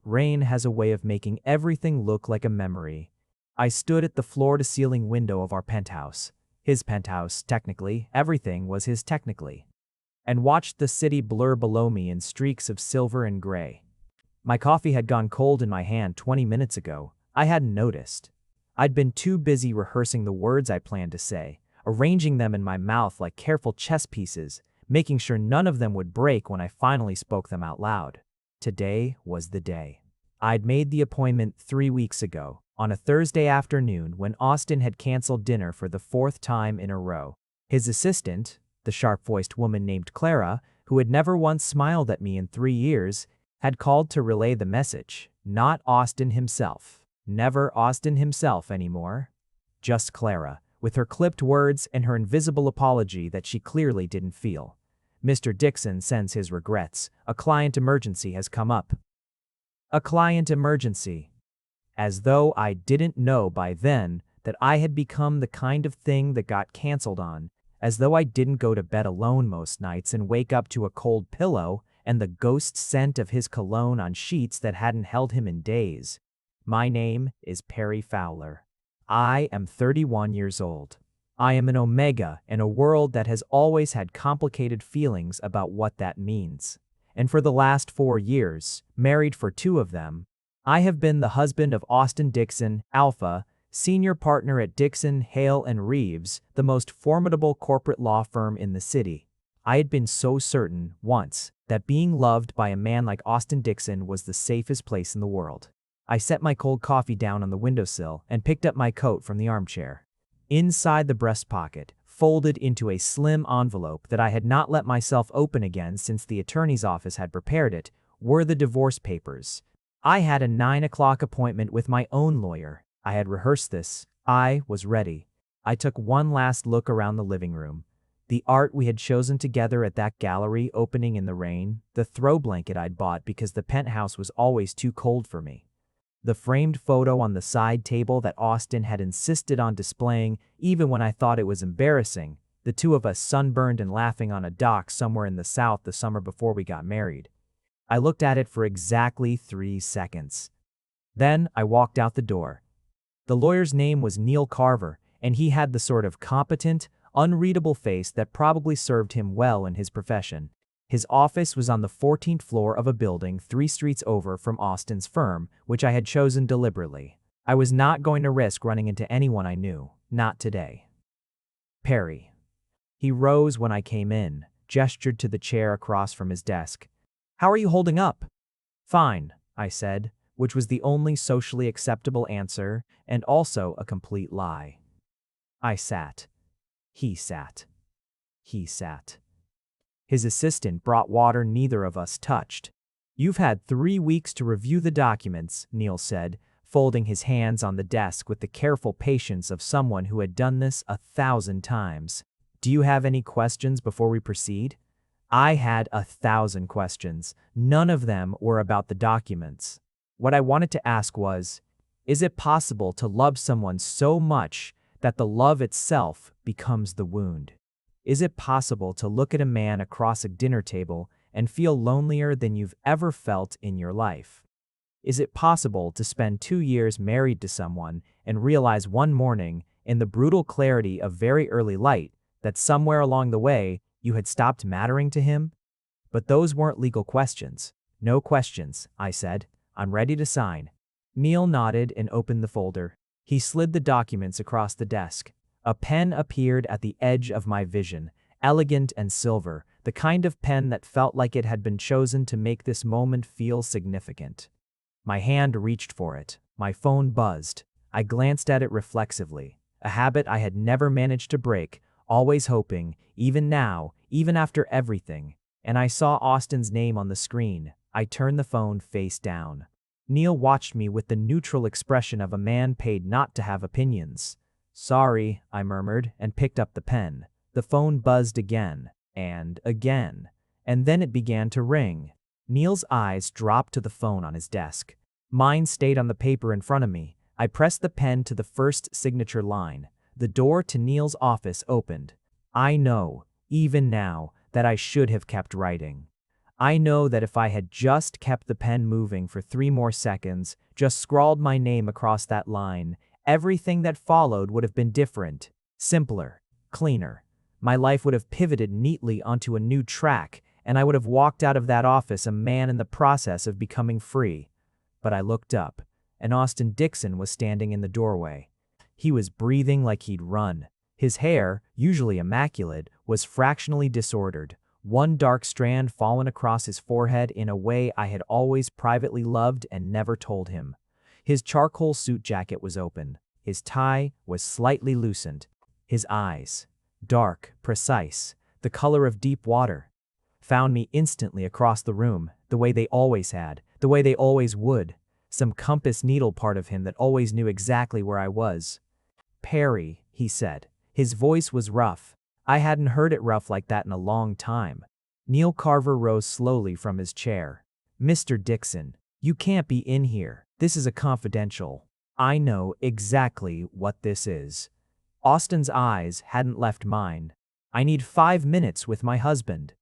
rain has a way of making everything look like a memory. I stood at the floor-to-ceiling window of our penthouse. His penthouse, technically. Everything was his technically. And watched the city blur below me in streaks of silver and gray. My coffee had gone cold in my hand 20 minutes ago. I hadn't noticed. I'd been too busy rehearsing the words I planned to say, arranging them in my mouth like careful chess pieces, making sure none of them would break when I finally spoke them out loud. Today was the day. I'd made the appointment 3 weeks ago, on a Thursday afternoon when Austin had canceled dinner for the 4th time in a row. His assistant, the sharp-voiced woman named Clara, who had never once smiled at me in 3 years, had called to relay the message. Not Austin himself. Never Austin himself anymore. Just Clara, with her clipped words and her invisible apology that she clearly didn't feel. Mr. Dixon sends his regrets. A client emergency has come up. A client emergency. As though I didn't know by then that I had become the kind of thing that got canceled on. As though I didn't go to bed alone most nights and wake up to a cold pillow and the ghost scent of his cologne on sheets that hadn't held him in days. My name is Perry Fowler. I am 31 years old. I am an Omega in a world that has always had complicated feelings about what that means. And for the last 4 years, married for 2 of them, I have been the husband of Austin Dixon, Alpha, senior partner at Dixon, Hale & Reeves, the most formidable corporate law firm in the city. I had been so certain, once, that being loved by a man like Austin Dixon was the safest place in the world. I set my cold coffee down on the windowsill and picked up my coat from the armchair. Inside the breast pocket, folded into a slim envelope that I had not let myself open again since the attorney's office had prepared it, were the divorce papers. I had a 9 o'clock appointment with my own lawyer. I had rehearsed this. I was ready. I took one last look around the living room. The art we had chosen together at that gallery opening in the rain, the throw blanket I'd bought because the penthouse was always too cold for me. The framed photo on the side table that Austin had insisted on displaying even when I thought it was embarrassing, the 2 of us sunburned and laughing on a dock somewhere in the South the summer before we got married. I looked at it for exactly 3 seconds. Then I walked out the door. The lawyer's name was Neil Carver, and he had the sort of competent, unreadable face that probably served him well in his profession. His office was on the 14th floor of a building 3 streets over from Austin's firm, which I had chosen deliberately. I was not going to risk running into anyone I knew. Not today. Perry. He rose when I came in, gestured to the chair across from his desk. How are you holding up? Fine, I said, which was the only socially acceptable answer and also a complete lie. I sat. He sat. He sat. His assistant brought water neither of us touched. You've had 3 weeks to review the documents, Neil said, folding his hands on the desk with the careful patience of someone who had done this 1,000 times. Do you have any questions before we proceed? I had 1,000 questions. None of them were about the documents. What I wanted to ask was, is it possible to love someone so much that the love itself becomes the wound? Is it possible to look at a man across a dinner table and feel lonelier than you've ever felt in your life? Is it possible to spend 2 years married to someone and realize one morning, in the brutal clarity of very early light, that somewhere along the way you had stopped mattering to him? But those weren't legal questions. No questions, I said. I'm ready to sign. Neil nodded and opened the folder. He slid the documents across the desk. A pen appeared at the edge of my vision, elegant and silver, the kind of pen that felt like it had been chosen to make this moment feel significant. My hand reached for it. My phone buzzed. I glanced at it reflexively, a habit I had never managed to break, always hoping, even now, even after everything. And I saw Austin's name on the screen. I turned the phone face down. Neil watched me with the neutral expression of a man paid not to have opinions. Sorry, I murmured and picked up the pen. The phone buzzed again, and then it began to ring. Neil's eyes dropped to the phone on his desk. Mine stayed on the paper in front of me. I pressed the pen to the first signature line. The door to Neil's office opened. I know, even now, that I should have kept writing. I know that if I had just kept the pen moving for 3 more seconds, just scrawled my name across that line, everything that followed would have been different, simpler, cleaner. My life would have pivoted neatly onto a new track, and I would have walked out of that office a man in the process of becoming free. But I looked up, and Austin Dixon was standing in the doorway. He was breathing like he'd run. His hair, usually immaculate, was fractionally disordered, one dark strand fallen across his forehead in a way I had always privately loved and never told him. His charcoal suit jacket was open. His tie was slightly loosened. His eyes, dark, precise, the color of deep water, found me instantly across the room, the way they always had, the way they always would. Some compass needle part of him that always knew exactly where I was. "Perry," he said. His voice was rough. I hadn't heard it rough like that in a long time. Neil Carver rose slowly from his chair. "Mr. Dixon, you can't be in here. This is a confidential." I know exactly what this is. Austin's eyes hadn't left mine. "I need 5 minutes with my husband."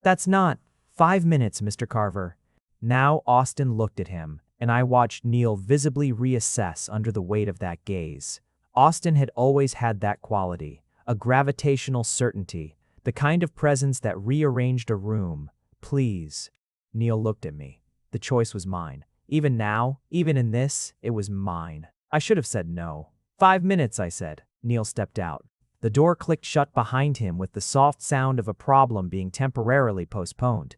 "That's not 5 minutes, Mr. Carver." Now Austin looked at him, and I watched Neil visibly reassess under the weight of that gaze. Austin had always had that quality, a gravitational certainty, the kind of presence that rearranged a room. "Please." Neil looked at me. The choice was mine. Even now, even in this, it was mine. I should have said no. 5 minutes, I said. Neil stepped out. The door clicked shut behind him with the soft sound of a problem being temporarily postponed.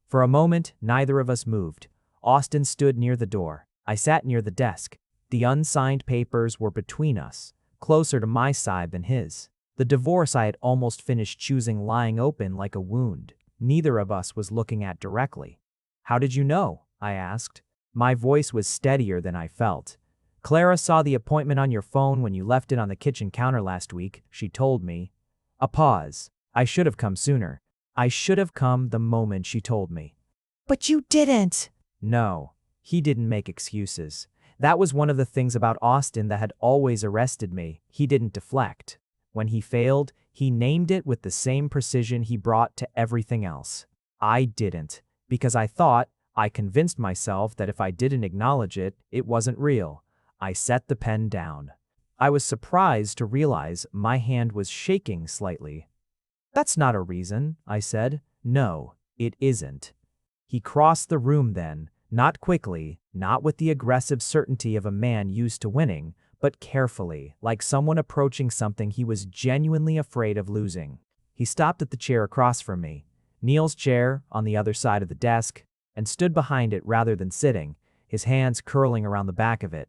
For a moment, neither of us moved. Austin stood near the door. I sat near the desk. The unsigned papers were between us, closer to my side than his. The divorce I had almost finished choosing lying open like a wound. Neither of us was looking at directly. "How did you know?" I asked. My voice was steadier than I felt. "Clara saw the appointment on your phone when you left it on the kitchen counter last week," she told me. A pause. I should have come sooner. I should have come the moment she told me. "But you didn't." No, he didn't make excuses. That was one of the things about Austin that had always arrested me. He didn't deflect. When he failed, he named it with the same precision he brought to everything else. I didn't, because I convinced myself that if I didn't acknowledge it, it wasn't real. I set the pen down. I was surprised to realize my hand was shaking slightly. "That's not a reason," I said. "No, it isn't." He crossed the room then, not quickly, not with the aggressive certainty of a man used to winning, but carefully, like someone approaching something he was genuinely afraid of losing. He stopped at the chair across from me, Neil's chair on the other side of the desk, and stood behind it rather than sitting, his hands curling around the back of it.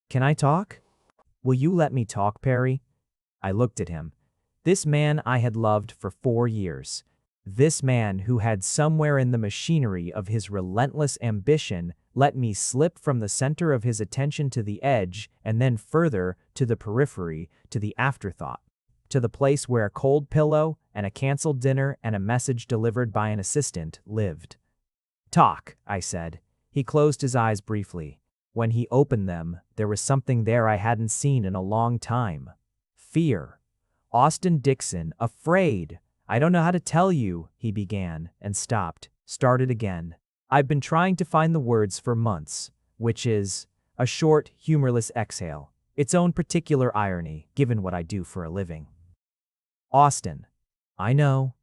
"Can I talk?" "Will you let me talk, Perry?" I looked at him. This man I had loved for 4 years. This man who had somewhere in the machinery of his relentless ambition let me slip from the center of his attention to the edge and then further to the periphery, to the afterthought, to the place where a cold pillow and a canceled dinner and a message delivered by an assistant lived. "Talk," I said. He closed his eyes briefly. When he opened them, there was something there I hadn't seen in a long time. Fear. Austin Dixon, afraid. "I don't know how to tell you," he began, and stopped, started again. "I've been trying to find the words for months," which is a short, humorless exhale, its own particular irony, given what I do for a living. "Austin." I know.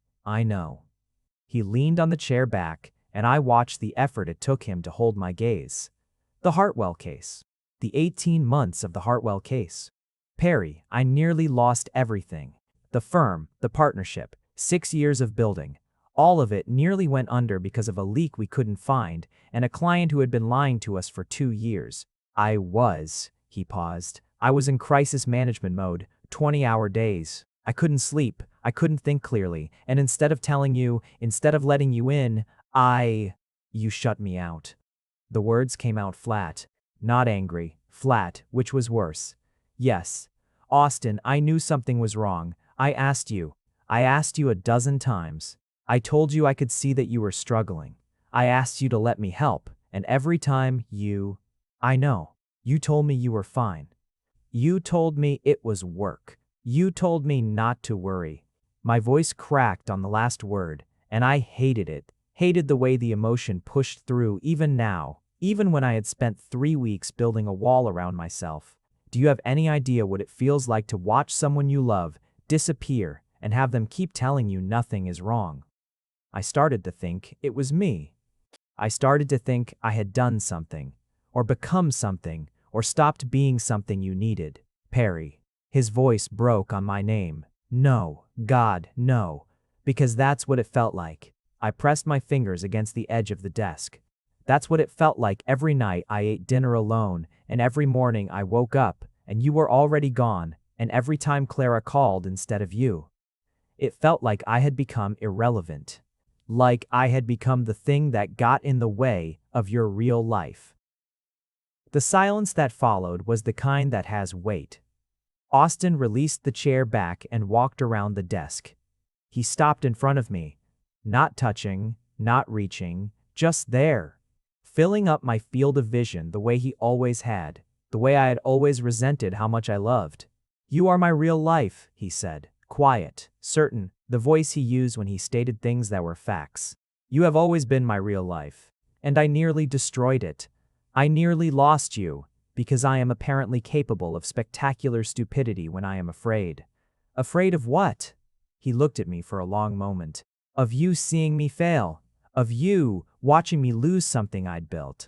He leaned on the chair back, and I watched the effort it took him to hold my gaze. "The Hartwell case. The 18 months of the Hartwell case. Perry, I nearly lost everything. The firm, the partnership, 6 years of building. All of it nearly went under because of a leak we couldn't find and a client who had been lying to us for 2 years. He paused. I was in crisis management mode, 20-hour days. I couldn't sleep, I couldn't think clearly, and instead of letting you in, you shut me out." The words came out flat, not angry, flat, which was worse. "Yes, Austin, I knew something was wrong. I asked you a dozen times. I told you I could see that you were struggling. I asked you to let me help, and every time you told me you were fine. You told me it was work. You told me not to worry." My voice cracked on the last word, and I hated it. Hated the way the emotion pushed through even now, even when I had spent 3 weeks building a wall around myself. Do you have any idea what it feels like to watch someone you love disappear and have them keep telling you nothing is wrong? I started to think it was me. I started to think I had done something, or become something, or stopped being something you needed. Perry. His voice broke on my name. No, God, no. Because that's what it felt like. I pressed my fingers against the edge of the desk. That's what it felt like every night I ate dinner alone, and every morning I woke up, and you were already gone, and every time Clara called instead of you. It felt like I had become irrelevant. Like I had become the thing that got in the way of your real life. The silence that followed was the kind that has weight. Austin released the chair back and walked around the desk. He stopped in front of me. Not touching, not reaching, just there. Filling up my field of vision the way he always had, the way I had always resented how much I loved. You are my real life, he said, quiet, certain, the voice he used when he stated things that were facts. You have always been my real life, and I nearly destroyed it. I nearly lost you, because I am apparently capable of spectacular stupidity when I am afraid. Afraid of what? He looked at me for a long moment. Of you seeing me fail. Of you watching me lose something I'd built.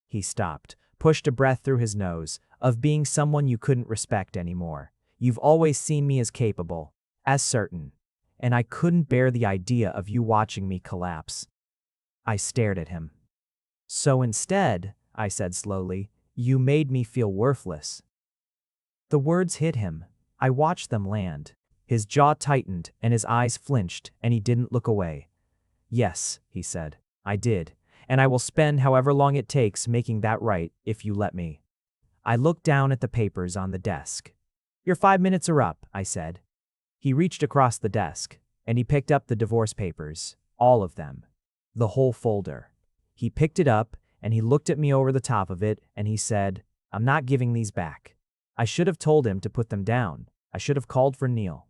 He stopped, pushed a breath through his nose, of being someone you couldn't respect anymore. You've always seen me as capable, as certain. And I couldn't bear the idea of you watching me collapse. I stared at him. So instead, I said slowly, you made me feel worthless. The words hit him. I watched them land. His jaw tightened and his eyes flinched, and he didn't look away. Yes, he said, I did, and I will spend however long it takes making that right if you let me. I looked down at the papers on the desk. Your 5 minutes are up, I said. He reached across the desk, and he picked up the divorce papers, all of them, the whole folder. He picked it up, and he looked at me over the top of it, and he said, I'm not giving these back. I should have told him to put them down. I should have called for Neil.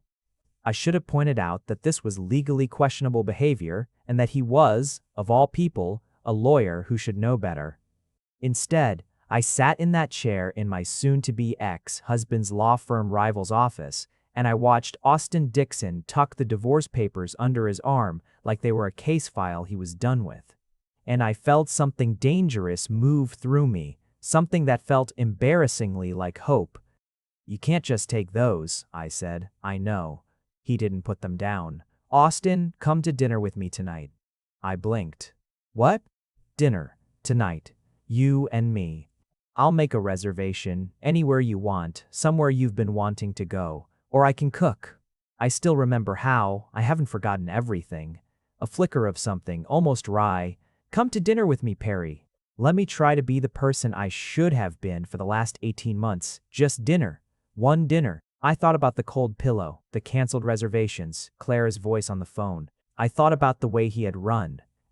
I should have pointed out that this was legally questionable behavior and that he was, of all people, a lawyer who should know better. Instead, I sat in that chair in my soon-to-be ex-husband's law firm rival's office, and I watched Austin Dixon tuck the divorce papers under his arm like they were a case file he was done with. And I felt something dangerous move through me, something that felt embarrassingly like hope. You can't just take those, I said. I know. He didn't put them down. Austin, come to dinner with me tonight. I blinked. What? Dinner. Tonight. You and me. I'll make a reservation, anywhere you want, somewhere you've been wanting to go. Or I can cook. I still remember how. I haven't forgotten everything. A flicker of something, almost wry. Come to dinner with me, Perry. Let me try to be the person I should have been for the last 18 months. Just dinner. One dinner. I thought about the cold pillow, the canceled reservations, Clara's voice on the phone. I thought about the way he had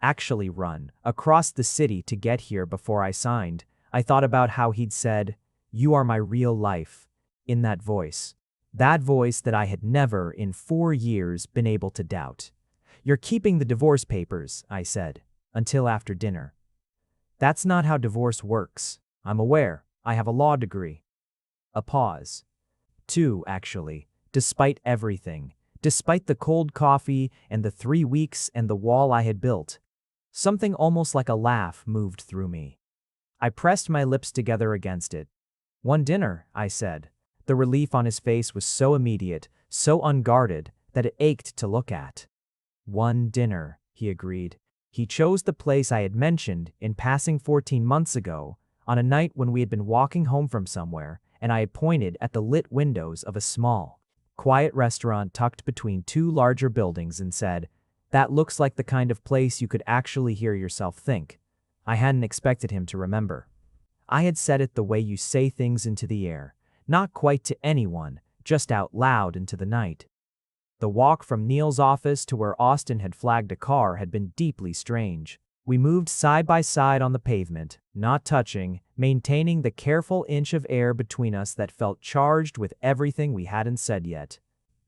actually run, across the city to get here before I signed. I thought about how he'd said, "You are my real life," in that voice. That voice that I had never, in 4 years, been able to doubt. You're keeping the divorce papers, I said, until after dinner. That's not how divorce works. I'm aware. I have a law degree. A pause. 2, actually, despite everything, despite the cold coffee and the 3 weeks and the wall I had built. Something almost like a laugh moved through me. I pressed my lips together against it. One dinner, I said. The relief on his face was so immediate, so unguarded, that it ached to look at. One dinner, he agreed. He chose the place I had mentioned in passing 14 months ago, on a night when we had been walking home from somewhere, and I had pointed at the lit windows of a small, quiet restaurant tucked between 2 larger buildings and said, "That looks like the kind of place you could actually hear yourself think." I hadn't expected him to remember. I had said it the way you say things into the air, not quite to anyone, just out loud into the night. The walk from Neil's office to where Austin had flagged a car had been deeply strange. We moved side by side on the pavement, not touching, maintaining the careful inch of air between us that felt charged with everything we hadn't said yet.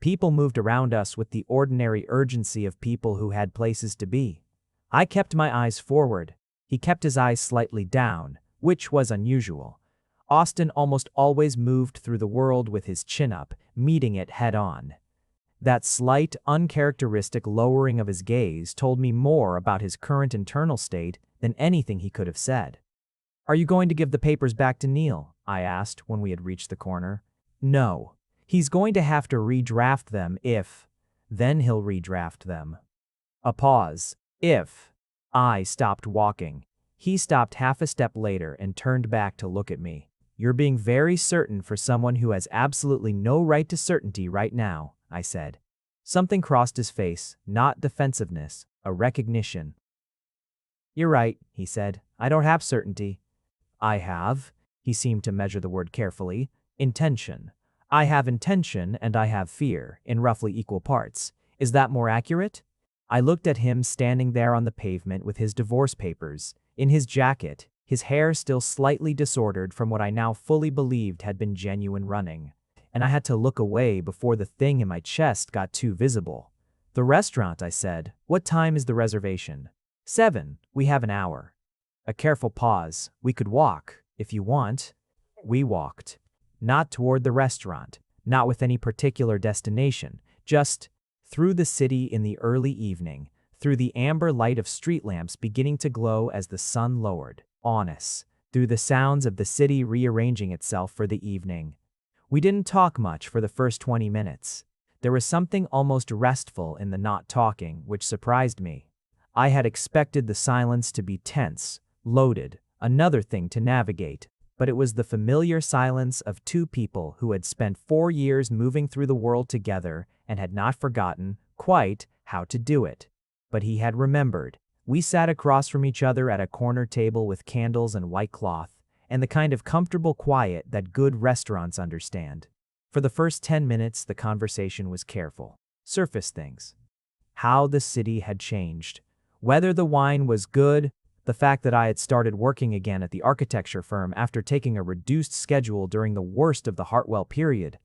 People moved around us with the ordinary urgency of people who had places to be. I kept my eyes forward. He kept his eyes slightly down, which was unusual. Austin almost always moved through the world with his chin up, meeting it head-on. That slight, uncharacteristic lowering of his gaze told me more about his current internal state than anything he could have said. "Are you going to give the papers back to Neil?" I asked when we had reached the corner. "No. He's going to have to redraft them if... Then he'll redraft them." A pause. If. I stopped walking. He stopped half a step later and turned back to look at me. "You're being very certain for someone who has absolutely no right to certainty right now," I said. Something crossed his face, not defensiveness, a recognition. "You're right," he said. "I don't have certainty." "I have," he seemed to measure the word carefully, "intention. I have intention and I have fear, in roughly equal parts. Is that more accurate?" I looked at him standing there on the pavement with his divorce papers, in his jacket, his hair still slightly disordered from what I now fully believed had been genuine running. And I had to look away before the thing in my chest got too visible. "The restaurant," I said. "What time is the reservation?" 7. We have an hour." A careful pause. "We could walk, if you want." We walked. Not toward the restaurant, not with any particular destination, just through the city in the early evening, through the amber light of street lamps beginning to glow as the sun lowered, on us, through the sounds of the city rearranging itself for the evening. We didn't talk much for the first 20 minutes. There was something almost restful in the not talking, which surprised me. I had expected the silence to be tense, loaded, another thing to navigate, but it was the familiar silence of two people who had spent 4 years moving through the world together and had not forgotten, quite, how to do it. But he had remembered. We sat across from each other at a corner table with candles and white cloth, and the kind of comfortable quiet that good restaurants understand. For the first 10 minutes, the conversation was careful. Surface things. How the city had changed. Whether the wine was good, the fact that I had started working again at the architecture firm after taking a reduced schedule during the worst of the Hartwell period.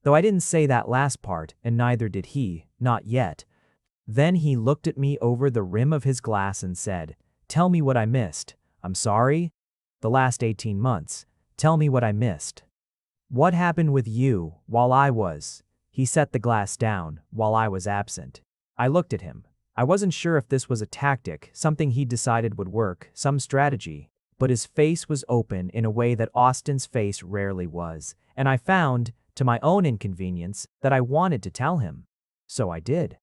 Though I didn't say that last part, and neither did he, not yet. Then he looked at me over the rim of his glass and said, "Tell me what I missed." "I'm sorry?" "The last 18 months. Tell me what I missed." "What happened with you while I was..." He set the glass down, "while I was absent." I looked at him. I wasn't sure if this was a tactic, something he decided would work, some strategy, but his face was open in a way that Austin's face rarely was, and I found, to my own inconvenience, that I wanted to tell him. So I did.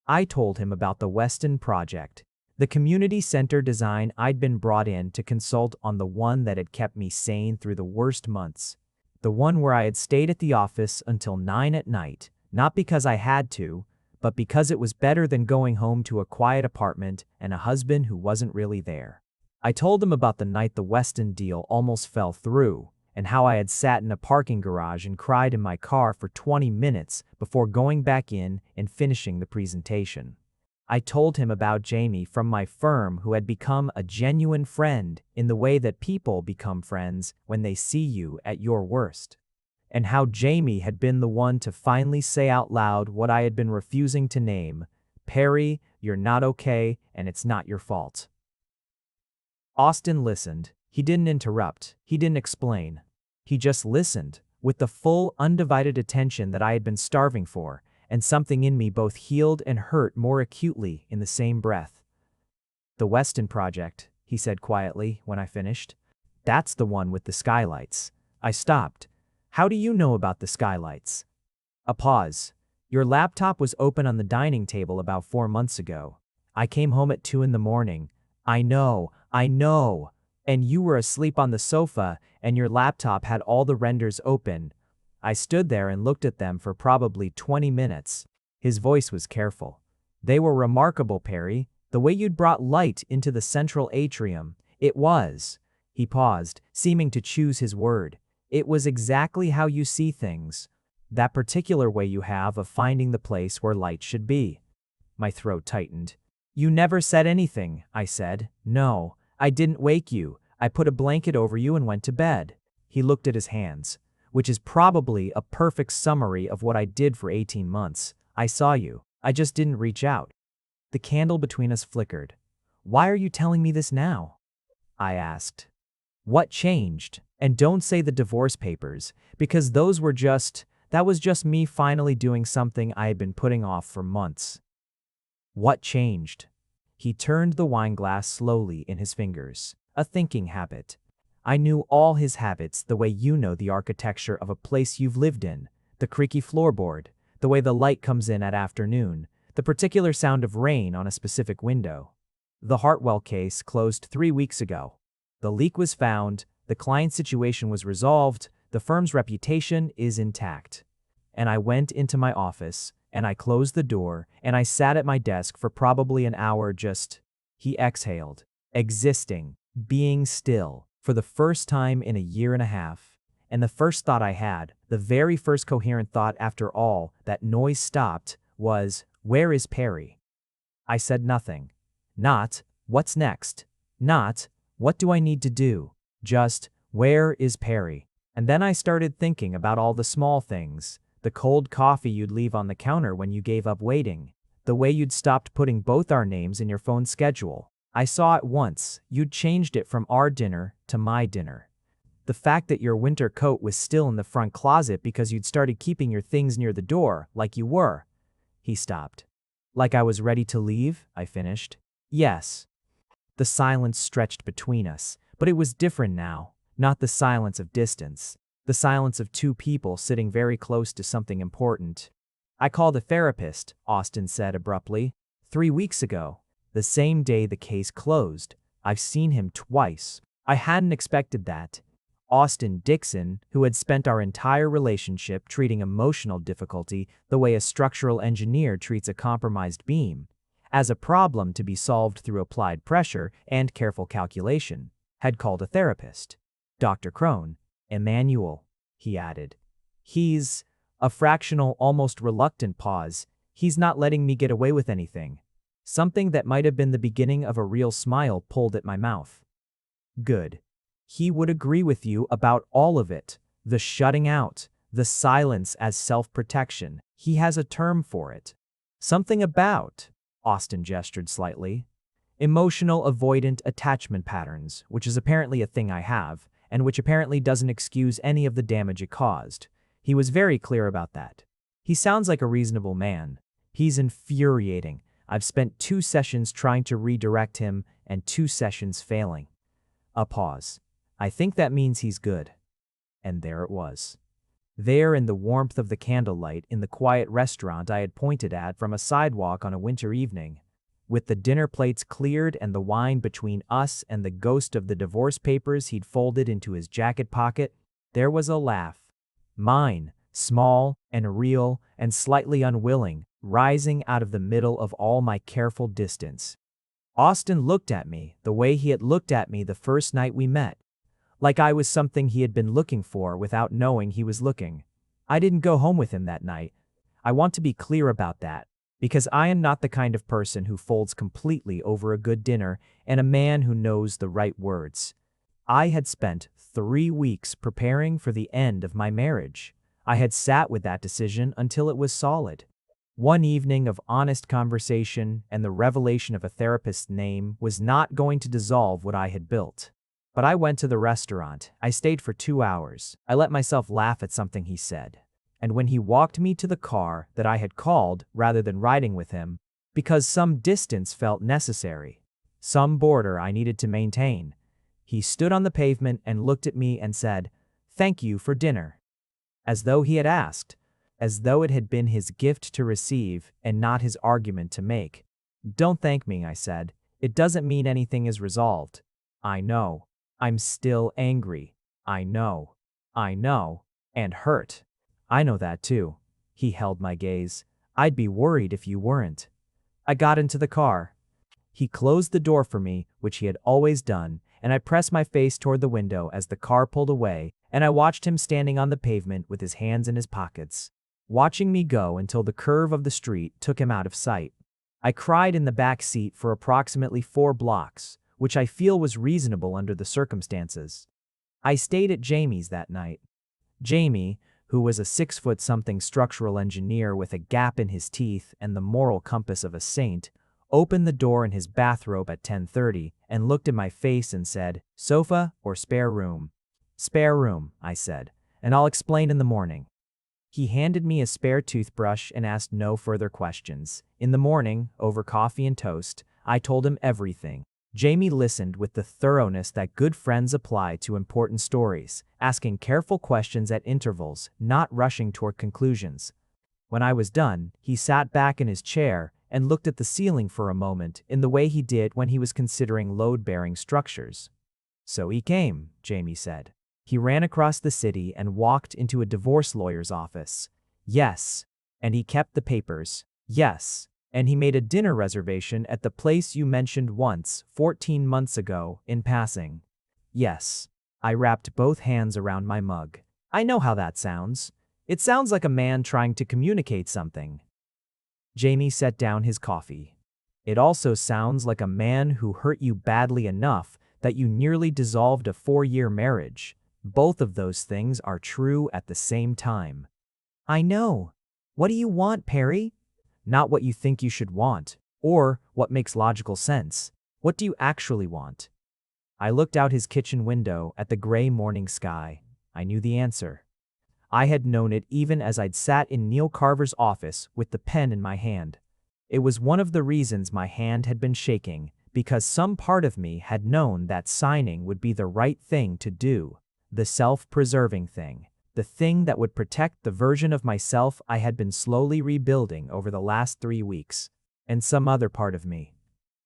I told him about the Weston project, the community center design I'd been brought in to consult on, the one that had kept me sane through the worst months, the one where I had stayed at the office until 9 at night, not because I had to, but because it was better than going home to a quiet apartment and a husband who wasn't really there. I told him about the night the Weston deal almost fell through, and how I had sat in a parking garage and cried in my car for 20 minutes before going back in and finishing the presentation. I told him about Jamie from my firm, who had become a genuine friend in the way that people become friends when they see you at your worst. And how Jamie had been the one to finally say out loud what I had been refusing to name: "Perry, you're not okay, and it's not your fault." Austin listened. He didn't interrupt. He didn't explain. He just listened, with the full, undivided attention that I had been starving for, and something in me both healed and hurt more acutely in the same breath. "The Weston project," he said quietly when I finished. "That's the one with the skylights." I stopped. "How do you know about the skylights?" A pause. "Your laptop was open on the dining table about 4 months ago. I came home at 2 in the morning. I know. And you were asleep on the sofa, and your laptop had all the renders open." I stood there and looked at them for probably 20 minutes. His voice was careful. "They were remarkable, Perry. The way you'd brought light into the central atrium. It was..." He paused, seeming to choose his word. "It was exactly how you see things. That particular way you have of finding the place where light should be." My throat tightened. "You never said anything," I said. "No, I didn't wake you. I put a blanket over you and went to bed." He looked at his hands. which is probably a perfect summary of what I did for 18 months. I saw you. I just didn't reach out. The candle between us flickered. Why are you telling me this now? I asked. What changed? And don't say the divorce papers, because that was just me finally doing something I had been putting off for months. What changed? He turned the wine glass slowly in his fingers, a thinking habit. I knew all his habits the way you know the architecture of a place you've lived in, the creaky floorboard, the way the light comes in at afternoon, the particular sound of rain on a specific window. The Hartwell case closed 3 weeks ago. The leak was found, the client situation was resolved, the firm's reputation is intact. And I went into my office, and I closed the door, and I sat at my desk for probably an hour he exhaled, existing, being still, for the first time in a year and a half. And the first thought I had, the very first coherent thought after all that noise stopped, was, where is Perry? I said nothing. Not, what's next? Not, what do I need to do? Just, where is Perry? And then I started thinking about all the small things. The cold coffee you'd leave on the counter when you gave up waiting. The way you'd stopped putting both our names in your phone schedule. I saw it once, you'd changed it from our dinner to my dinner. The fact that your winter coat was still in the front closet because you'd started keeping your things near the door, like you were. He stopped. Like I was ready to leave, I finished. Yes. The silence stretched between us, but it was different now, not the silence of distance, the silence of two people sitting very close to something important. I called a therapist, Austin said abruptly, 3 weeks ago, the same day the case closed. I've seen him twice. I hadn't expected that. Austin Dixon, who had spent our entire relationship treating emotional difficulty the way a structural engineer treats a compromised beam, as a problem to be solved through applied pressure and careful calculation, had called a therapist. Dr. Crone, Emmanuel, he added. He's, a fractional, almost reluctant pause, he's not letting me get away with anything. Something that might have been the beginning of a real smile pulled at my mouth. Good. He would agree with you about all of it. The shutting out, the silence as self-protection. He has a term for it. Something about, Austin gestured slightly, emotional avoidant attachment patterns, which is apparently a thing I have, and which apparently doesn't excuse any of the damage it caused. He was very clear about that. He sounds like a reasonable man. He's infuriating. I've spent 2 sessions trying to redirect him and 2 sessions failing. A pause. I think that means he's good. And there it was. There in the warmth of the candlelight in the quiet restaurant I had pointed at from a sidewalk on a winter evening, with the dinner plates cleared and the wine between us and the ghost of the divorce papers he'd folded into his jacket pocket, there was a laugh. Mine, small and real and slightly unwilling, rising out of the middle of all my careful distance. Austin looked at me the way he had looked at me the first night we met. Like I was something he had been looking for without knowing he was looking. I didn't go home with him that night. I want to be clear about that, because I am not the kind of person who folds completely over a good dinner and a man who knows the right words. I had spent 3 weeks preparing for the end of my marriage. I had sat with that decision until it was solid. One evening of honest conversation and the revelation of a therapist's name was not going to dissolve what I had built. But I went to the restaurant. I stayed for 2 hours. I let myself laugh at something he said. And when he walked me to the car that I had called rather than riding with him, because some distance felt necessary, some border I needed to maintain, he stood on the pavement and looked at me and said, "Thank you for dinner." As though he had asked, as though it had been his gift to receive and not his argument to make. "Don't thank me," I said. "It doesn't mean anything is resolved." I know. I'm still angry. I know. And hurt. I know that too. He held my gaze. I'd be worried if you weren't. I got into the car. He closed the door for me, which he had always done, and I pressed my face toward the window as the car pulled away, and I watched him standing on the pavement with his hands in his pockets, watching me go until the curve of the street took him out of sight. I cried in the back seat for approximately 4 blocks, which I feel was reasonable under the circumstances. I stayed at Jamie's that night. Jamie, who was a 6-foot-something structural engineer with a gap in his teeth and the moral compass of a saint, opened the door in his bathrobe at 10:30 and looked at my face and said, "Sofa or spare room?" "Spare room," I said, "and I'll explain in the morning." He handed me a spare toothbrush and asked no further questions. In the morning, over coffee and toast, I told him everything. Jamie listened with the thoroughness that good friends apply to important stories, asking careful questions at intervals, not rushing toward conclusions. When I was done, he sat back in his chair and looked at the ceiling for a moment in the way he did when he was considering load-bearing structures. "So he came," Jamie said. "He ran across the city and walked into a divorce lawyer's office." "Yes." "And he kept the papers." "Yes." "And he made a dinner reservation at the place you mentioned once, 14 months ago, in passing." "Yes." I wrapped both hands around my mug. "I know how that sounds. It sounds like a man trying to communicate something." Jamie set down his coffee. "It also sounds like a man who hurt you badly enough that you nearly dissolved a 4-year marriage. Both of those things are true at the same time." "I know. What do you want, Perry?" "Not what you think you should want, or what makes logical sense. What do you actually want?" I looked out his kitchen window at the gray morning sky. I knew the answer. I had known it even as I'd sat in Neil Carver's office with the pen in my hand. It was one of the reasons my hand had been shaking, because some part of me had known that signing would be the right thing to do, the self-preserving thing, the thing that would protect the version of myself I had been slowly rebuilding over the last 3 weeks, and some other part of me.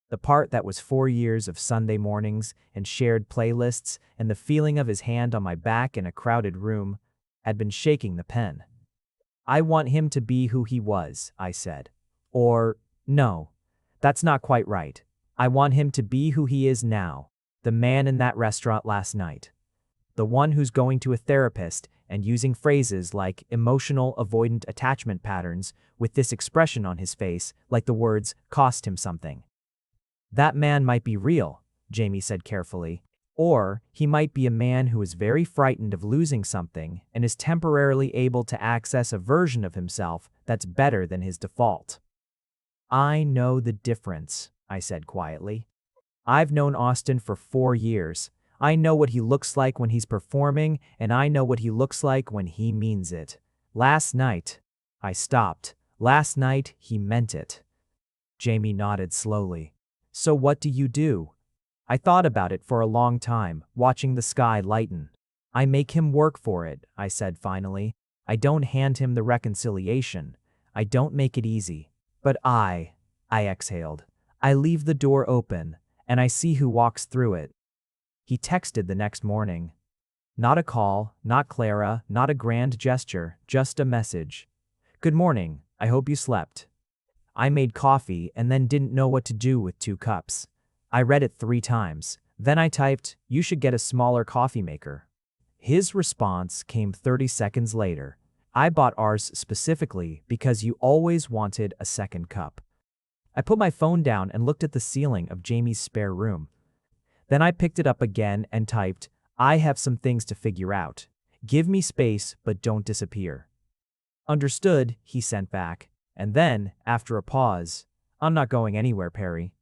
The part that was 4 years of Sunday mornings and shared playlists and the feeling of his hand on my back in a crowded room, had been shaking the pen. "I want him to be who he was," I said. Or, no, that's not quite right. I want him to be who he is now, the man in that restaurant last night. The one who's going to a therapist and using phrases like emotional avoidant attachment patterns with this expression on his face, like the words cost him something. "That man might be real," Jamie said carefully. "Or he might be a man who is very frightened of losing something and is temporarily able to access a version of himself that's better than his default." "I know the difference," I said quietly. "I've known Austin for 4 years. I know what he looks like when he's performing, and I know what he looks like when he means it. Last night," I stopped. "Last night, he meant it." Jamie nodded slowly. "So what do you do?" I thought about it for a long time, watching the sky lighten. "I make him work for it," I said finally. "I don't hand him the reconciliation. I don't make it easy. But I exhaled. I leave the door open, and I see who walks through it." He texted the next morning. Not a call, not Clara, not a grand gesture, just a message. "Good morning, I hope you slept." I made coffee and then didn't know what to do with 2 cups. I read it 3 times. Then I typed, "You should get a smaller coffee maker." His response came 30 seconds later. "I bought ours specifically because you always wanted a second cup." I put my phone down and looked at the ceiling of Jamie's spare room. Then I picked it up again and typed, "I have some things to figure out. Give me space, but don't disappear." "Understood," he sent back. And then, after a pause, "I'm not going anywhere, Perry."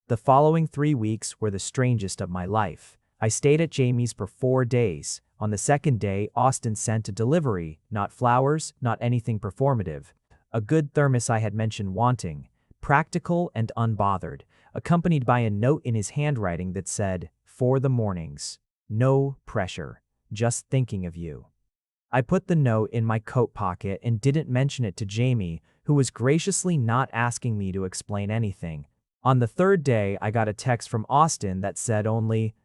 The following 3 weeks were the strangest of my life. I stayed at Jamie's for 4 days. On the second day, Austin sent a delivery, not flowers, not anything performative. A good thermos I had mentioned wanting, practical and unbothered, accompanied by a note in his handwriting that said, "For the mornings. No pressure. Just thinking of you." I put the note in my coat pocket and didn't mention it to Jamie, who was graciously not asking me to explain anything. On the 3rd day, I got a text from Austin that said only,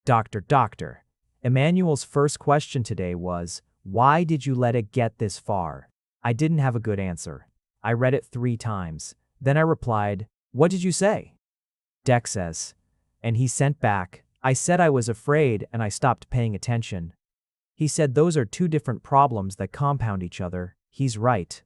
Doctor. Emmanuel's first question today was, "Why did you let it get this far?" I didn't have a good answer. I read it 3 times. Then I replied, "What did you say?" "Deck says." And he sent back, "I said I was afraid and I stopped paying attention." He said those are 2 different problems that compound each other. He's right.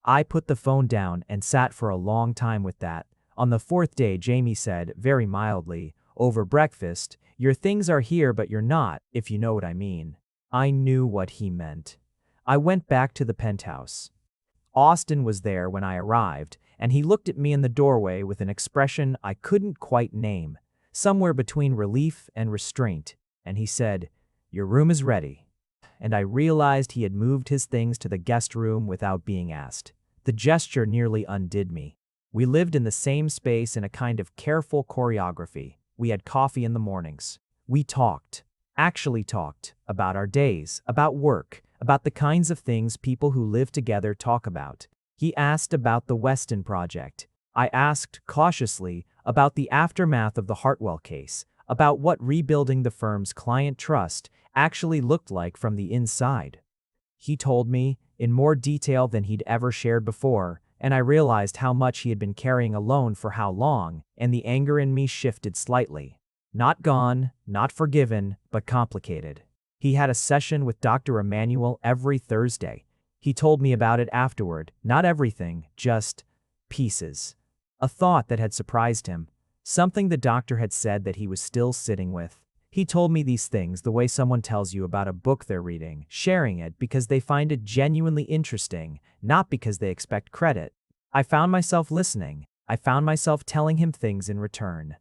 I put the phone down and sat for a long time with that. On the 4th day, Jamie said, very mildly, over breakfast, "Your things are here but you're not, if you know what I mean." I knew what he meant. I went back to the penthouse. Austin was there when I arrived, and he looked at me in the doorway with an expression I couldn't quite name, somewhere between relief and restraint, and he said, "Your room is ready." And I realized he had moved his things to the guest room without being asked. The gesture nearly undid me. We lived in the same space in a kind of careful choreography. We had coffee in the mornings. We talked, actually talked, about our days, about work, about the kinds of things people who live together talk about. He asked about the Weston project. I asked, cautiously, about the aftermath of the Hartwell case, about what rebuilding the firm's client trust actually looked like from the inside. He told me, in more detail than he'd ever shared before, and I realized how much he had been carrying alone for how long, and the anger in me shifted slightly. Not gone, not forgiven, but complicated. He had a session with Dr. Emmanuel every Thursday. He told me about it afterward, not everything, just pieces. A thought that had surprised him, something the doctor had said that he was still sitting with. He told me these things the way someone tells you about a book they're reading, sharing it because they find it genuinely interesting, not because they expect credit. I found myself listening. I found myself telling him things in return.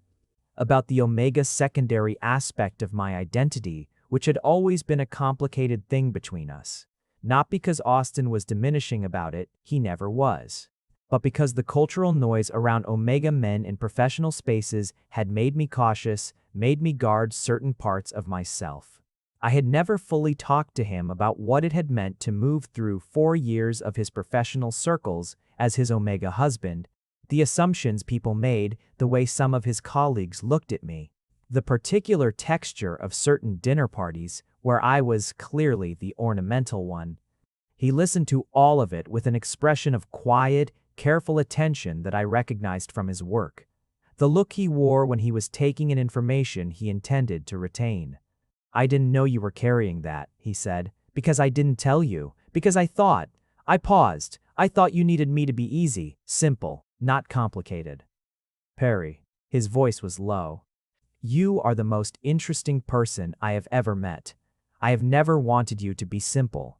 About the omega secondary aspect of my identity, which had always been a complicated thing between us. Not because Austin was diminishing about it, he never was. But because the cultural noise around omega men in professional spaces had made me cautious, made me guard certain parts of myself. I had never fully talked to him about what it had meant to move through 4 years of his professional circles as his omega husband, the assumptions people made, the way some of his colleagues looked at me, the particular texture of certain dinner parties where I was clearly the ornamental one. He listened to all of it with an expression of quiet, careful attention that I recognized from his work. The look he wore when he was taking in information he intended to retain. "I didn't know you were carrying that," he said, "because I didn't tell you, because I paused, I thought you needed me to be easy, simple, not complicated." "Perry," his voice was low, "you are the most interesting person I have ever met. I have never wanted you to be simple."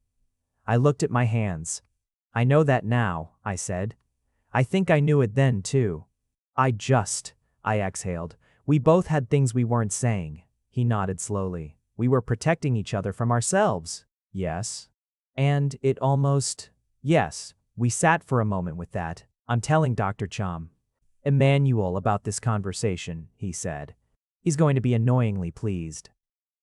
I looked at my hands. "I know that now," I said. "I think I knew it then, too." I exhaled. "We both had things we weren't saying." He nodded slowly. "We were protecting each other from ourselves." "Yes." "And it almost—" "Yes." We sat for a moment with that. "I'm telling Dr. Emmanuel about this conversation," he said. "He's going to be annoyingly pleased."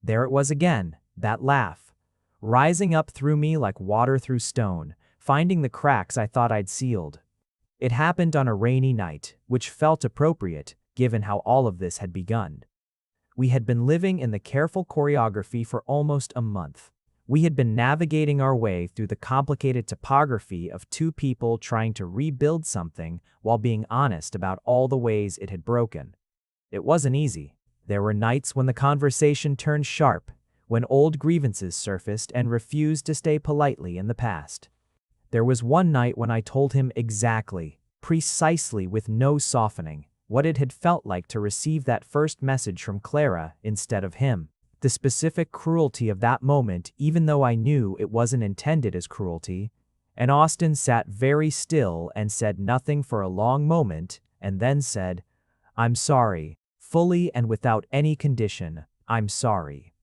There it was again, that laugh, rising up through me like water through stone, finding the cracks I thought I'd sealed. It happened on a rainy night, which felt appropriate, given how all of this had begun. We had been living in the careful choreography for almost a month. We had been navigating our way through the complicated topography of two people trying to rebuild something while being honest about all the ways it had broken. It wasn't easy. There were nights when the conversation turned sharp, when old grievances surfaced and refused to stay politely in the past. There was one night when I told him exactly, precisely with no softening, what it had felt like to receive that first message from Clara instead of him. The specific cruelty of that moment, even though I knew it wasn't intended as cruelty. And Austin sat very still and said nothing for a long moment, and then said, "I'm sorry, fully and without any condition, I'm sorry."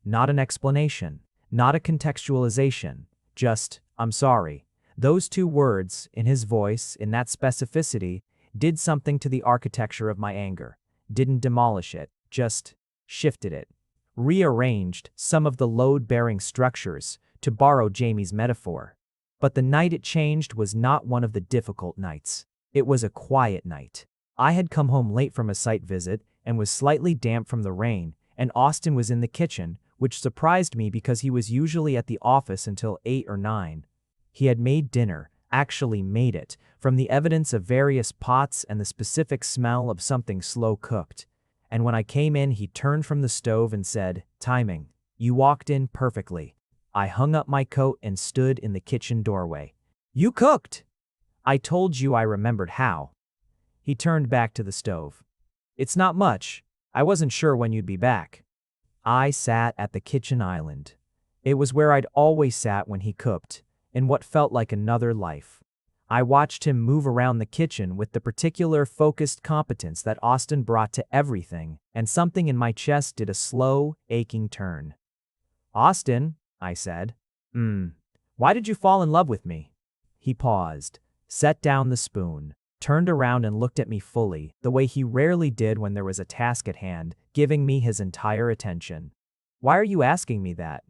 Not an explanation, not a contextualization, just, "I'm sorry." Those two words, in his voice, in that specificity, did something to the architecture of my anger. Didn't demolish it, just shifted it. Rearranged some of the load-bearing structures, to borrow Jamie's metaphor. But the night it changed was not one of the difficult nights. It was a quiet night. I had come home late from a site visit and was slightly damp from the rain, and Austin was in the kitchen, which surprised me because he was usually at the office until 8 or 9. He had made dinner, actually made it, from the evidence of various pots and the specific smell of something slow-cooked. And when I came in, he turned from the stove and said, "Timing. You walked in perfectly." I hung up my coat and stood in the kitchen doorway. "You cooked!" "I told you I remembered how." He turned back to the stove. "It's not much. I wasn't sure when you'd be back." I sat at the kitchen island. It was where I'd always sat when he cooked, in what felt like another life. I watched him move around the kitchen with the particular focused competence that Austin brought to everything, and something in my chest did a slow, aching turn. "Austin," I said. Why did you fall in love with me?" He paused, set down the spoon, turned around and looked at me fully, the way he rarely did when there was a task at hand, giving me his entire attention. "Why are you asking me that?"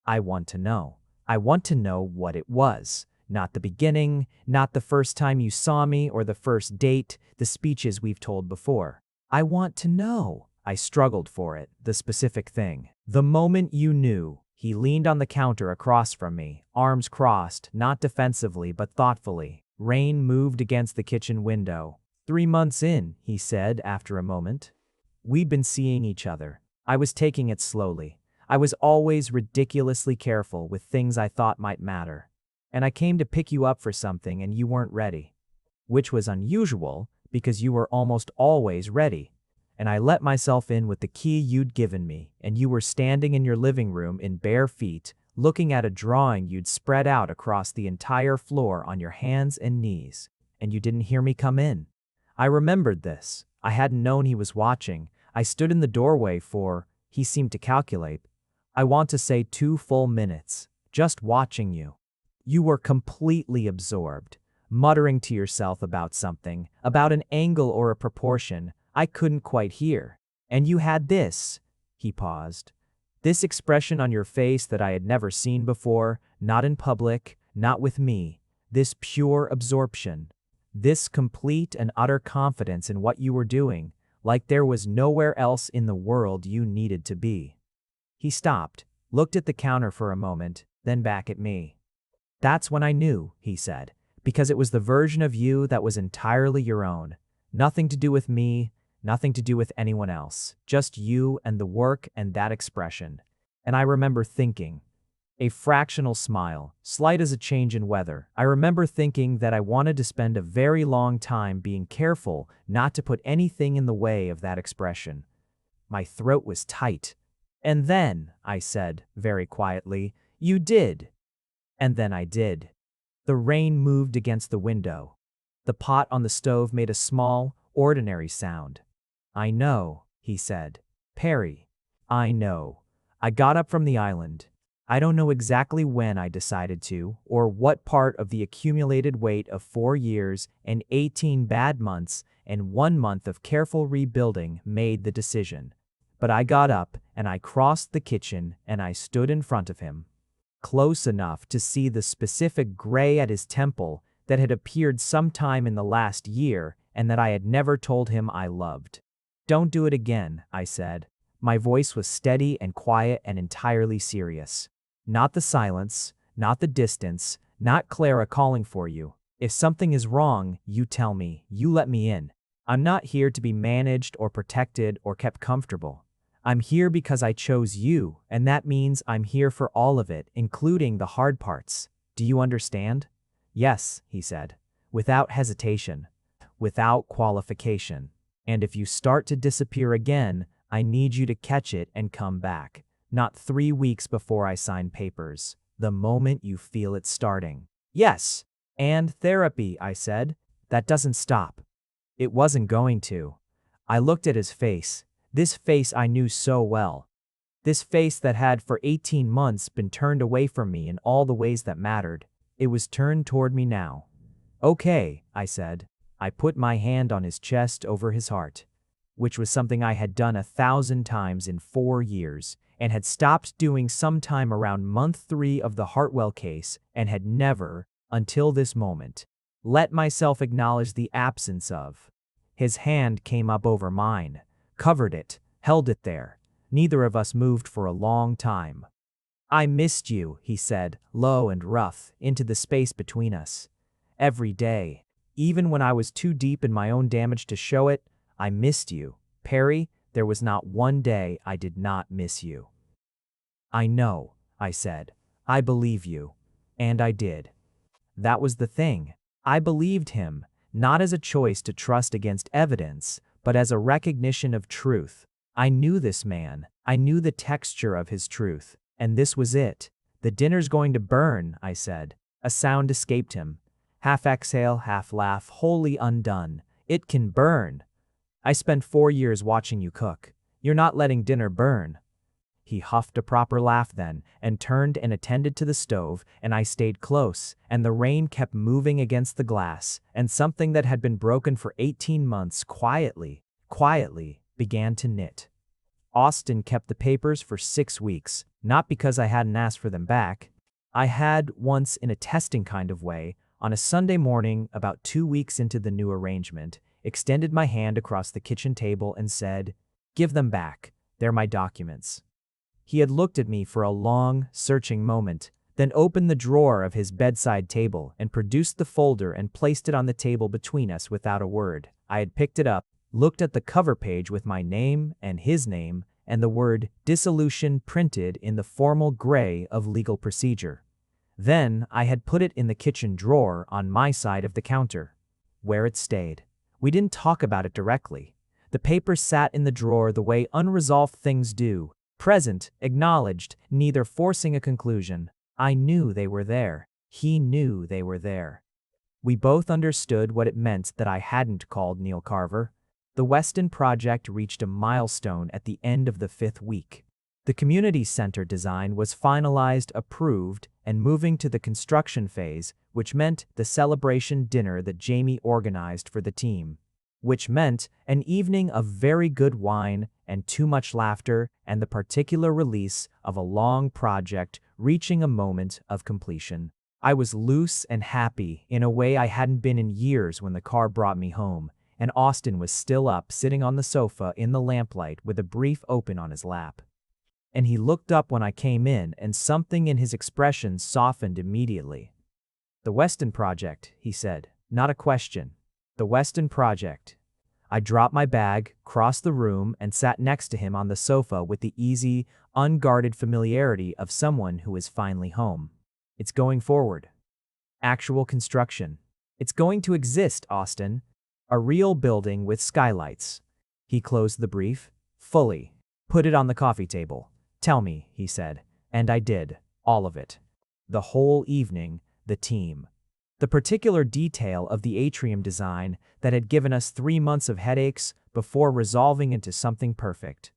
"I want to know. I want to know what it was. Not the beginning, not the first time you saw me or the first date, the speeches we've told before. I want to know." I struggled for it, the specific thing. "The moment you knew." He leaned on the counter across from me, arms crossed, not defensively but thoughtfully. Rain moved against the kitchen window. "3 months in," he said after a moment. "We'd been seeing each other. I was taking it slowly. I was always ridiculously careful with things I thought might matter. And I came to pick you up for something and you weren't ready. Which was unusual, because you were almost always ready. And I let myself in with the key you'd given me, and you were standing in your living room in bare feet, looking at a drawing you'd spread out across the entire floor on your hands and knees, and you didn't hear me come in. I remembered this. I hadn't known he was watching. I stood in the doorway for, he seemed to calculate, I want to say 2 full minutes, just watching you. You were completely absorbed, muttering to yourself about something, about an angle or a proportion I couldn't quite hear. And you had this," he paused, "this expression on your face that I had never seen before, not in public, not with me, this pure absorption, this complete and utter confidence in what you were doing, like there was nowhere else in the world you needed to be." He stopped, looked at the counter for a moment, then back at me. "That's when I knew," he said, "because it was the version of you that was entirely your own. Nothing to do with me, nothing to do with anyone else, just you and the work and that expression." And I remember thinking, a fractional smile, slight as a change in weather, I remember thinking that I wanted to spend a very long time being careful not to put anything in the way of that expression. My throat was tight. "And then," I said, very quietly, "you did." And then I did. The rain moved against the window. The pot on the stove made a small, ordinary sound. "I know," he said. "Perry, I know. I got up from the island. I don't know exactly when I decided to, or what part of the accumulated weight of 4 years and 18 bad months and 1 month of careful rebuilding made the decision. But I got up and I crossed the kitchen and I stood in front of him, close enough to see the specific gray at his temple that had appeared sometime in the last year and that I had never told him I loved. "Don't do it again," I said. My voice was steady and quiet and entirely serious. "Not the silence, not the distance, not Clara calling for you. If something is wrong, you tell me, you let me in. I'm not here to be managed or protected or kept comfortable. I'm here because I chose you, and that means I'm here for all of it, including the hard parts. Do you understand?" "Yes," he said, without hesitation, without qualification. "And if you start to disappear again, I need you to catch it and come back. Not 3 weeks before I sign papers. The moment you feel it starting." "Yes, and therapy," I said. "That doesn't stop." It wasn't going to. I looked at his face, this face I knew so well. This face that had for 18 months been turned away from me in all the ways that mattered. It was turned toward me now. "Okay," I said. I put my hand on his chest over his heart, which was something I had done 1,000 times in 4 years, and had stopped doing sometime around month 3 of the Hartwell case, and had never, until this moment, let myself acknowledge the absence of. His hand came up over mine, covered it, held it there. Neither of us moved for a long time. "I missed you," he said, low and rough, into the space between us. "Every day. Even when I was too deep in my own damage to show it, I missed you. Perry, there was not one day I did not miss you." "I know," I said. "I believe you." And I did. That was the thing. I believed him, not as a choice to trust against evidence, but as a recognition of truth. I knew this man. I knew the texture of his truth. And this was it. "The dinner's going to burn," I said. A sound escaped him. Half exhale, half laugh, wholly undone. "It can burn. I spent 4 years watching you cook. You're not letting dinner burn." He huffed a proper laugh then, and turned and attended to the stove, and I stayed close, and the rain kept moving against the glass, and something that had been broken for 18 months quietly began to knit. Austin kept the papers for 6 weeks, not because I hadn't asked for them back. I had once, in a testing kind of way, on a Sunday morning about 2 weeks into the new arrangement, extended my hand across the kitchen table and said, "Give them back. They're my documents." He had looked at me for a long, searching moment, then opened the drawer of his bedside table and produced the folder and placed it on the table between us without a word. I had picked it up, looked at the cover page with my name and his name, and the word dissolution printed in the formal gray of legal procedure. Then I had put it in the kitchen drawer on my side of the counter, where it stayed. We didn't talk about it directly. The paper sat in the drawer the way unresolved things do, present, acknowledged, neither forcing a conclusion. I knew they were there. He knew they were there. We both understood what it meant that I hadn't called Neil Carver. The Weston project reached a milestone at the end of the 5th week. The community center design was finalized, approved, and moving to the construction phase, which meant the celebration dinner that Jamie organized for the team, which meant an evening of very good wine and too much laughter and the particular release of a long project reaching a moment of completion. I was loose and happy in a way I hadn't been in years when the car brought me home, and Austin was still up sitting on the sofa in the lamplight with a brief open on his lap. And he looked up when I came in, and something in his expression softened immediately. "The Weston project," he said, "not a question. The Weston project." I dropped my bag, crossed the room, and sat next to him on the sofa with the easy, unguarded familiarity of someone who is finally home. "It's going forward. Actual construction. It's going to exist, Austin. A real building with skylights." He closed the brief. "Fully. Put it on the coffee table. Tell me," he said. And I did. All of it. The whole evening, the team. The particular detail of the atrium design that had given us 3 months of headaches before resolving into something perfect.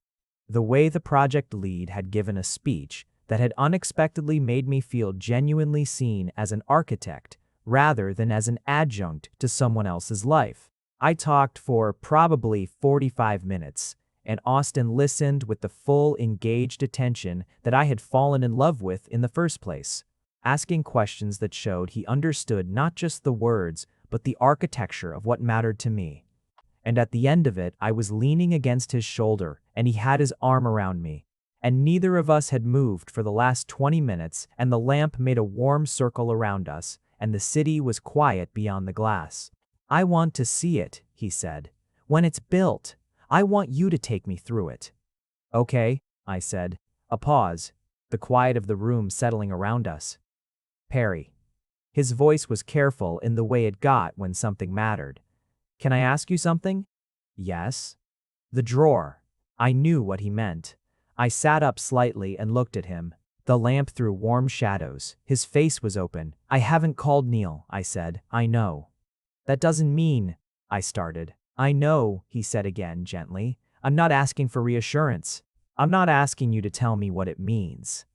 The way the project lead had given a speech that had unexpectedly made me feel genuinely seen as an architect rather than as an adjunct to someone else's life. I talked for probably 45 minutes, and Austin listened with the full engaged attention that I had fallen in love with in the first place, asking questions that showed he understood not just the words, but the architecture of what mattered to me. And at the end of it, I was leaning against his shoulder, and he had his arm around me, and neither of us had moved for the last 20 minutes, and the lamp made a warm circle around us, and the city was quiet beyond the glass. "I want to see it," he said. "When it's built. I want you to take me through it." "Okay," I said. A pause, the quiet of the room settling around us. "Perry." His voice was careful in the way it got when something mattered. "Can I ask you something?" "Yes." "The drawer." I knew what he meant. I sat up slightly and looked at him. The lamp threw warm shadows. His face was open. "I haven't called Neil," I said. "I know." "That doesn't mean," I started. "I know," he said again gently. "I'm not asking for reassurance. I'm not asking you to tell me what it means.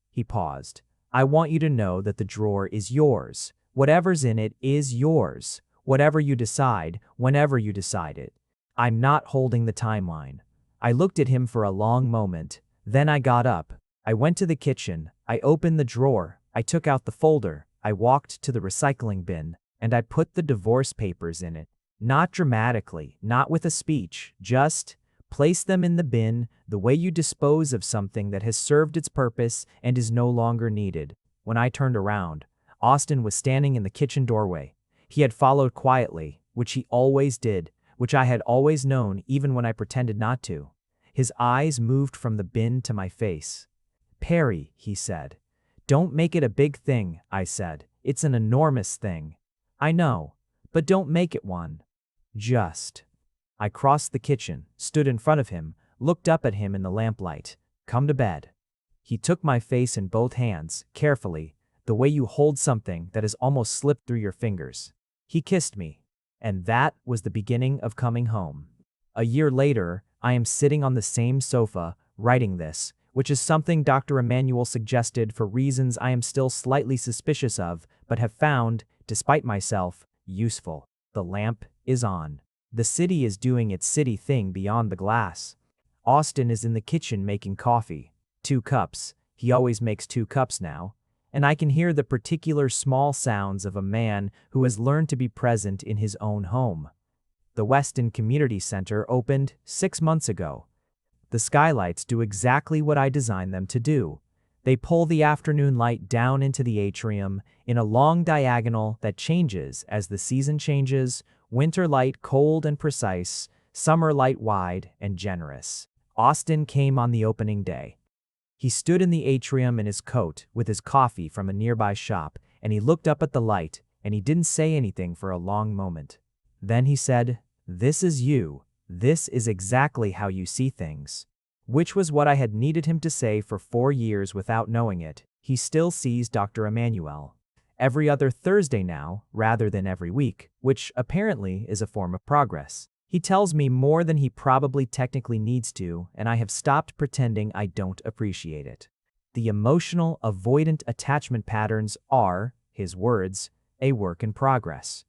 He paused. "I want you to know that the drawer is yours. Whatever's in it is yours. Whatever you decide, whenever you decide it. I'm not holding the timeline." I looked at him for a long moment. Then I got up. I went to the kitchen. I opened the drawer. I took out the folder. I walked to the recycling bin, and I put the divorce papers in it. Not dramatically, not with a speech, just place them in the bin the way you dispose of something that has served its purpose and is no longer needed. When I turned around, Austin was standing in the kitchen doorway. He had followed quietly, which he always did, which I had always known even when I pretended not to. His eyes moved from the bin to my face. "Perry," he said. "Don't make it a big thing," I said. "It's an enormous thing." "I know, but don't make it one. Just." I crossed the kitchen, stood in front of him, looked up at him in the lamplight. "Come to bed." He took my face in both hands, carefully, the way you hold something that has almost slipped through your fingers. He kissed me. And that was the beginning of coming home. A year later, I am sitting on the same sofa, writing this, which is something Dr. Emmanuel suggested for reasons I am still slightly suspicious of, but have found, despite myself, useful. The lamp is on. The city is doing its city thing beyond the glass. Austin is in the kitchen making coffee. 2 cups. He always makes 2 cups now. And I can hear the particular small sounds of a man who has learned to be present in his own home. The Weston Community Center opened 6 months ago. The skylights do exactly what I designed them to do. They pull the afternoon light down into the atrium in a long diagonal that changes as the season changes, winter light cold and precise, summer light wide and generous. Austin came on the opening day. He stood in the atrium in his coat with his coffee from a nearby shop, and he looked up at the light, and he didn't say anything for a long moment. Then he said, "This is you. This is exactly how you see things." Which was what I had needed him to say for 4 years without knowing it. He still sees Dr. Emmanuel every other Thursday now, rather than every week, which apparently is a form of progress. He tells me more than he probably technically needs to, and I have stopped pretending I don't appreciate it. The emotional, avoidant attachment patterns are, his words, a work in progress.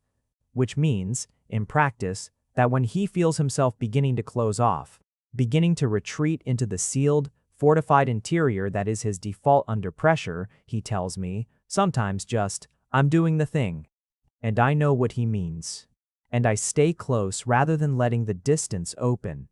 Which means, in practice, that when he feels himself beginning to close off, beginning to retreat into the sealed, fortified interior that is his default under pressure, he tells me, sometimes just, "I'm doing the thing." And I know what he means. And I stay close rather than letting the distance open.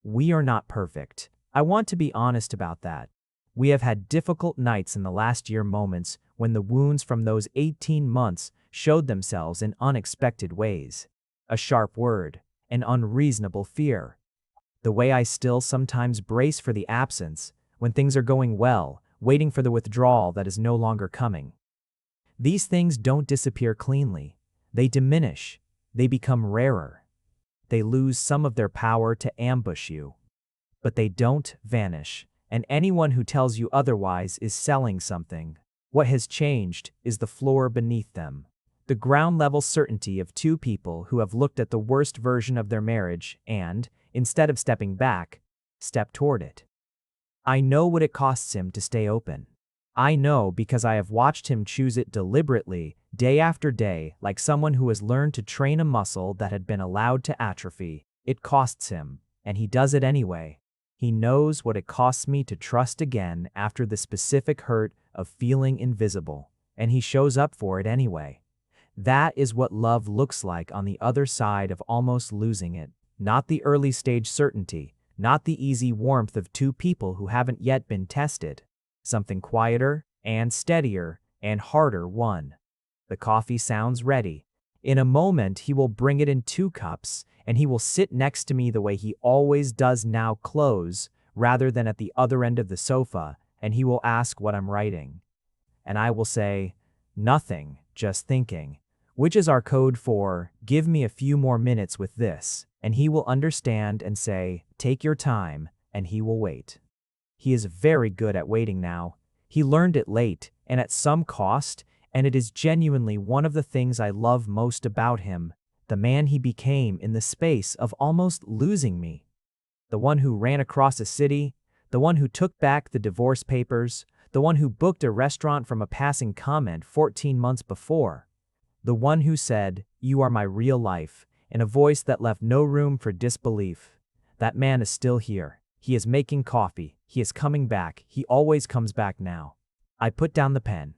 We are not perfect. I want to be honest about that. We have had difficult nights in the last year, moments when the wounds from those 18 months showed themselves in unexpected ways. A sharp word, an unreasonable fear. The way I still sometimes brace for the absence, when things are going well, waiting for the withdrawal that is no longer coming. These things don't disappear cleanly. They diminish. They become rarer. They lose some of their power to ambush you. But they don't vanish, and anyone who tells you otherwise is selling something. What has changed is the floor beneath them. The ground-level certainty of 2 people who have looked at the worst version of their marriage and, instead of stepping back, step toward it. I know what it costs him to stay open. I know because I have watched him choose it deliberately, day after day, like someone who has learned to train a muscle that had been allowed to atrophy. It costs him, and he does it anyway. He knows what it costs me to trust again after the specific hurt of feeling invisible, and he shows up for it anyway. That is what love looks like on the other side of almost losing it. Not the early stage certainty, not the easy warmth of 2 people who haven't yet been tested. Something quieter and steadier and harder won. The coffee sounds ready. In a moment he will bring it in 2 cups, and he will sit next to me the way he always does now, close, rather than at the other end of the sofa, and he will ask what I'm writing. And I will say, "Nothing, just thinking," which is our code for, "Give me a few more minutes with this," and he will understand and say, "Take your time," and he will wait. He is very good at waiting now. He learned it late, and at some cost, and it is genuinely one of the things I love most about him, the man he became in the space of almost losing me. The one who ran across a city, the one who took back the divorce papers, the one who booked a restaurant from a passing comment 14 months before. The one who said, "You are my real life," in a voice that left no room for disbelief. That man is still here. He is making coffee. He is coming back. He always comes back now. I put down the pen.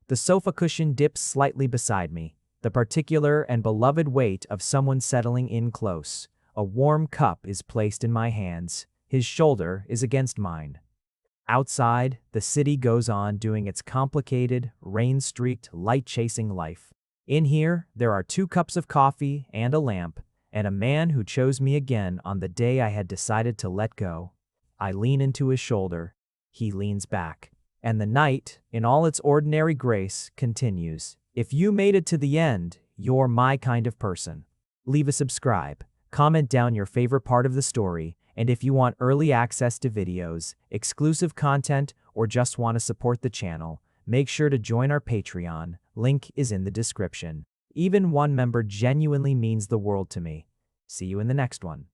The sofa cushion dips slightly beside me, the particular and beloved weight of someone settling in close. A warm cup is placed in my hands. His shoulder is against mine. Outside, the city goes on doing its complicated, rain-streaked, light-chasing life. In here, there are 2 cups of coffee and a lamp, and a man who chose me again on the day I had decided to let go. I lean into his shoulder. He leans back. And the night, in all its ordinary grace, continues. If you made it to the end, you're my kind of person. Leave a subscribe, comment down your favorite part of the story, and if you want early access to videos, exclusive content, or just want to support the channel, make sure to join our Patreon. Link is in the description. Even one member genuinely means the world to me. See you in the next one.